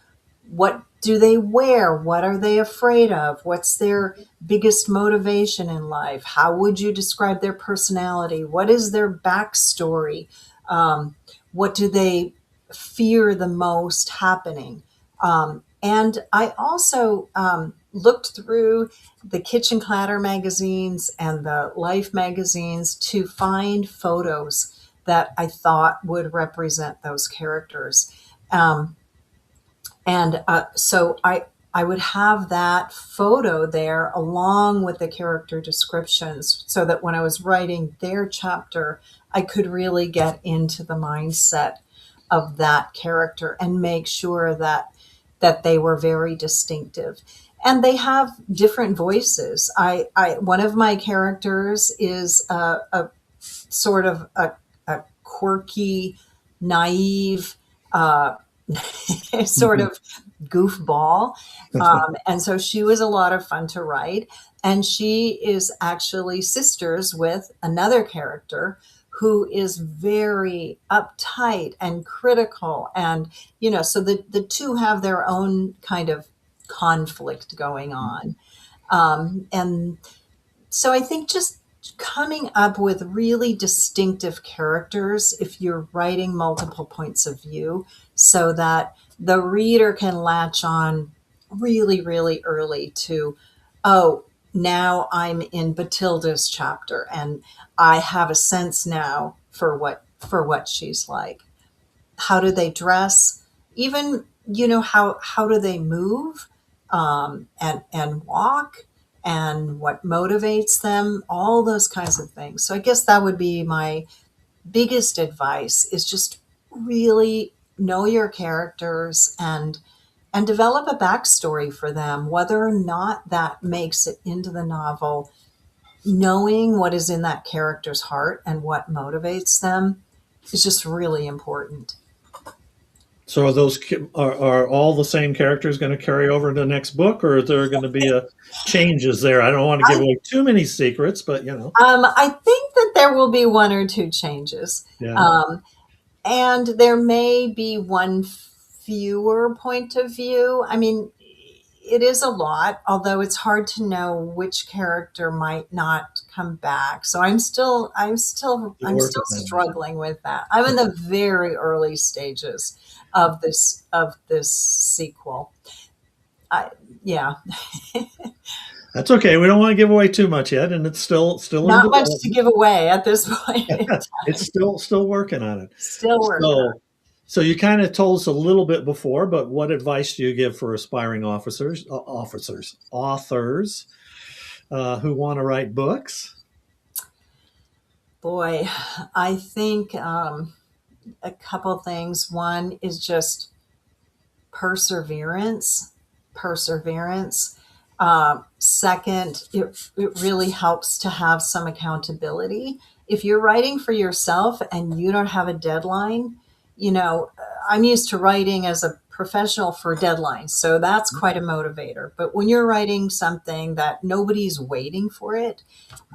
what do they wear? What are they afraid of? What's their biggest motivation in life? How would you describe their personality? What is their backstory? What do they fear the most happening? And I also looked through the Kitchen Clatter magazines and the Life magazines to find photos that I thought would represent those characters. Um, and so I would have that photo there along with the character descriptions so that when I was writing their chapter, I could really get into the mindset of that character and make sure that they were very distinctive. And they have different voices. I one of my characters is a sort of a quirky, naive, uh, sort Mhm. of goofball. And so she was a lot of fun to write. And she is actually sisters with another character who is very uptight and critical. And, so the two have their own kind of conflict going on. And so I think just coming up with really distinctive characters if you're writing multiple points of view so that the reader can latch on really, really early to, oh, now I'm in Batilda's chapter and I have a sense now for what she's like. How do they dress? Even, how do they move and walk and what motivates them? All those kinds of things. So I guess that would be my biggest advice is just really know your characters and develop a backstory for them, whether or not that makes it into the novel. Knowing what is in that character's heart and what motivates them is just really important. So are all the same characters going to carry over to the next book, or is there going to be a changes there? I don't want to give I away too many secrets, but I think that there will be one or two changes. yeah. Um, and there may be one fewer point of view. I mean, it is a lot, although it's hard to know which character might not come back. So Still I'm still working on it. struggling with that. I'm in the very early stages of this sequel. I, yeah, That's okay. We don't want to give away too much yet, and it's still in not much to development. give away at this point in It's time. still working on it. Still working on So so you kind of told us a little bit before, but what advice do you give for aspiring authors who want to write books? it. Boy, I think a couple things. One is just perseverance. Perseverance. Second, it really helps to have some accountability. If you're writing for yourself and you don't have a deadline, you know, I'm used to writing as a professional for deadlines, so that's quite a motivator. But when you're writing something that nobody's waiting for it,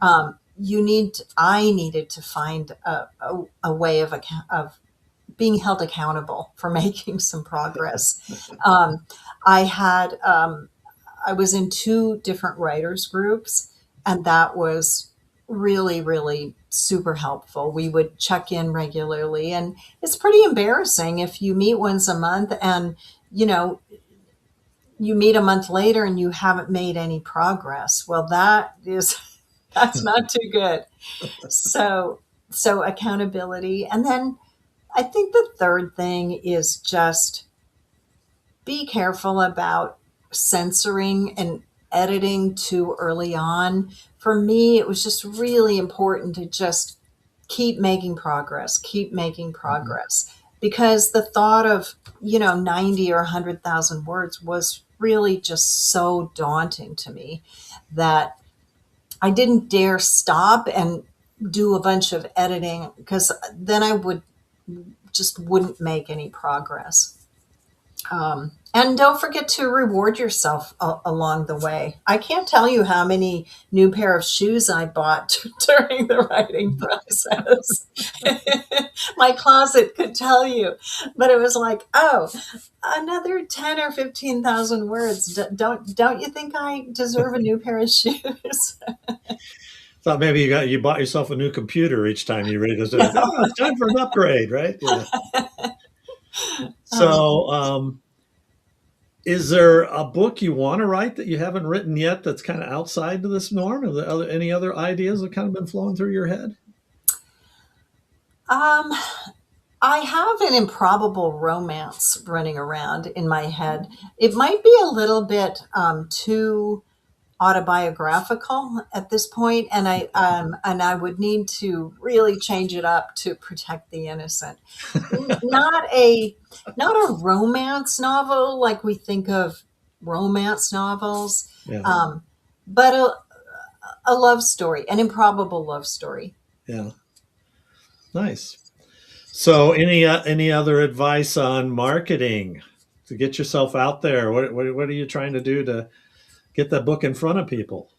I needed to find a way of being held accountable for making some progress. Um, I had I was in two different writers groups, and that was really, really super helpful. We would check in regularly, and it's pretty embarrassing if you meet once a month and, you know, you meet a month later and you haven't made any progress. Well, that is, that's not too good. So, so accountability. And then I think the third thing is just be careful about censoring and editing too early on. For me, it was just really important to just keep making Mhm. progress. Because the thought of, 90 or 100,000 words was really just so daunting to me that I didn't dare stop and do a bunch of editing because then I would just wouldn't make any progress. And don't forget to reward yourself along the way. I can't tell you how many new pair of shoes I bought during the writing process. My closet could tell you, but it was like, oh, another 10 or 15,000 words. Don't you think I deserve a new pair of shoes? Thought maybe you bought yourself a new computer each time you read this. No. Oh, it's time for an upgrade, right? Yeah. Um, So, is there a book you want to write that you haven't written yet that's kind of outside of this norm? Are there any other ideas that kind of been flowing through your head? um, I have an improbable romance running around in my head. It might be a little bit too autobiographical at this point, and I would need to really change it up to protect the innocent. Not a romance novel like we think of romance novels, Yeah, um, but a love story, an improbable love story. yeah, nice. So, any other advice on marketing to get yourself out there? What are you trying to do to get that book in front of people?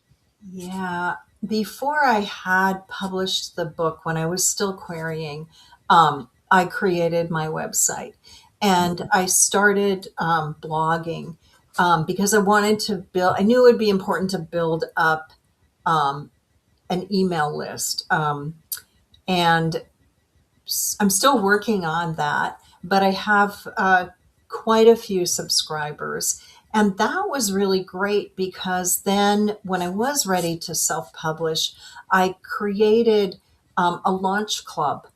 Yeah. Before I had published the book, when I was still querying, I created my website and I started blogging because I wanted to build, I knew it would be important to build up um, an email list. And I'm still working on that, but I have quite a few subscribers. And that was really great because then when I was ready to self publish, I created a launch club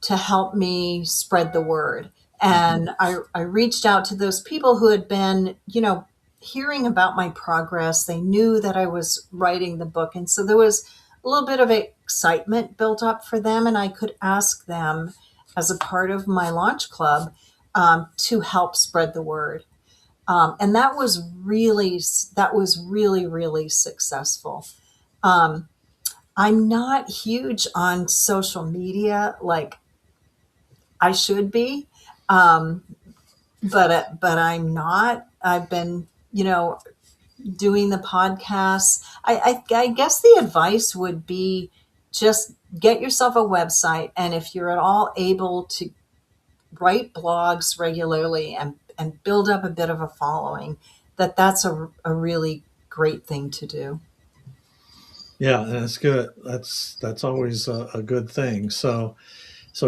to help me spread the word. Mhm. And I reached out to those people who had been, hearing about my progress. They knew that I was writing the book. And so there was a little bit of excitement built up for them. And I could ask them as a part of my launch club to help spread the word. And that was really, really successful. Um, I'm not huge on social media like I should be. Um, but I'm not. I've been, doing the podcasts. I guess the advice would be just get yourself a website, and if you're at all able to write blogs regularly and build up a bit of a following, that's a really great thing to do. Yeah, that's good. That's always a good thing. So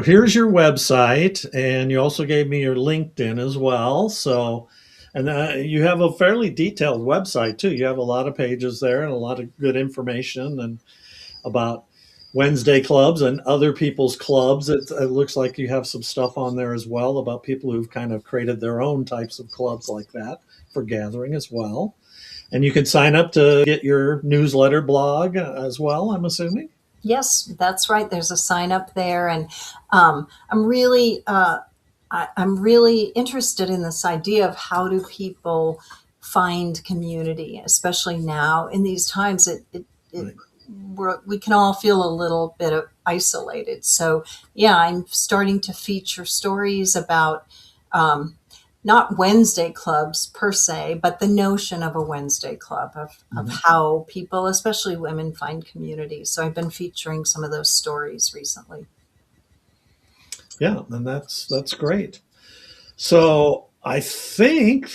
here's your website, and you also gave me your LinkedIn as well. So, and you have a fairly detailed website too. You have a lot of pages there and a lot of good information and about Wednesday clubs and other people's clubs. It looks like you have some stuff on there as well about people who've kind of created their own types of clubs like that for gathering as well. And you can sign up to get your newsletter blog as well, I'm assuming. Yes, that's right. There's a sign up there, and I'm really I'm really interested in this idea of how do people find community, especially now in these times. Right. We can all feel a little bit of isolated. So yeah, I'm starting to feature stories about um, not Wednesday clubs per se, but the notion of a Wednesday club, of Mhm. how people, especially women, find community. So I've been featuring some of those stories recently. Yeah, and that's great. So I think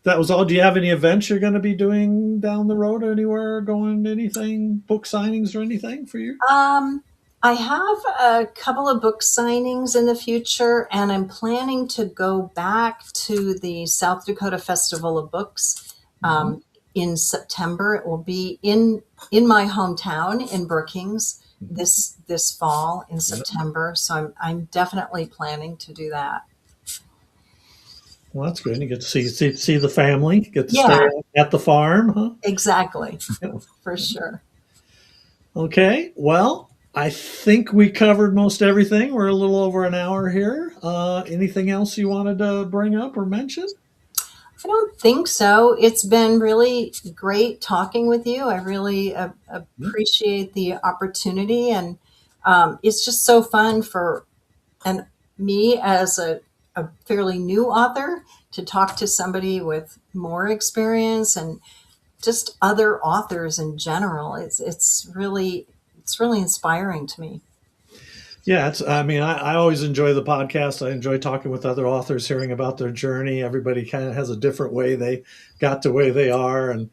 that was all. Do you have any events you're going to be doing down the road anywhere, going to anything, book signings or anything for you? Um, I have a couple of book signings in the future, and I'm planning to go back to the South Dakota Festival of Books Mhm. in September. It will be in my hometown in Brookings Mhm. this fall in Yeah. September. So I'm definitely planning to do that. Well, that's good. You get to see the family, get to stay Yeah, at the farm, huh? exactly, Yeah. for sure. Okay. Well, I think we covered most everything. We're a little over an hour here. Anything else you wanted to bring up or mention? I don't think so. It's been really great talking with you. I really Yeah. appreciate the opportunity, and it's just so fun for and me as a fairly new author to talk to somebody with more experience and just other authors in general. It's really inspiring to me. Yeah, I mean, I always enjoy the podcast. I enjoy talking with other authors, hearing about their journey. Everybody kind of has a different way they got to where they are, and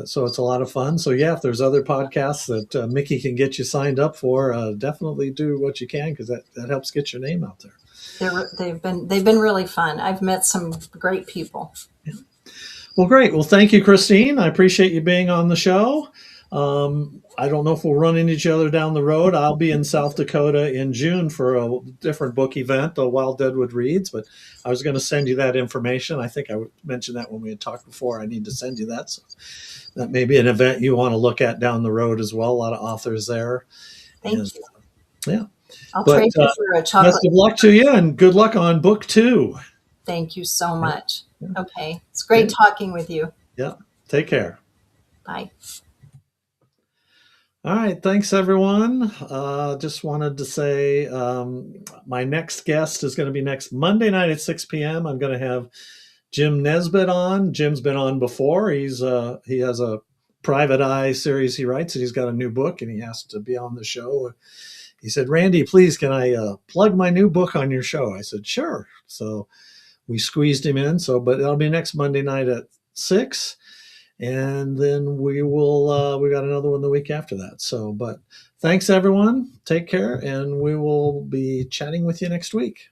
so it's a lot of fun. So yeah, if there's other podcasts that Mickey can get you signed up for, definitely do what you can because that helps get your name out there. They've been really fun. I've met some great people. Yeah. Well, great. Well, thank you, Kristine. I appreciate you being on the show. I don't know if we'll run into each other down the road. I'll be in South Dakota in June for a different book event, the Wild Deadwood Reads, but I was going to send you that information. I think I mentioned that when we had talked before. I need to send you that. So that may be an event you want to look at down the road as well. A lot of authors there. And Thank you. yeah, I'll but trade you for a best chocolate. of luck to you and good luck on book two. Thank you so Yeah. much. Yeah. Okay. It's great Okay. talking with you. Yeah. Take care. Bye. All right, thanks everyone. Just wanted to say my next guest is going to be next Monday night at 6 p.m. I'm going to have Jim Nesbitt on. Jim's been on before. He has a private eye series he writes, and he's got a new book, and he asked to be on the show. He said, "Randy, please, can I plug my new book on your show?" I said, "Sure." So we squeezed him in. But it'll be next Monday night at 6. And then we got another one the week after that. But thanks everyone. Take care. And we will be chatting with you next week.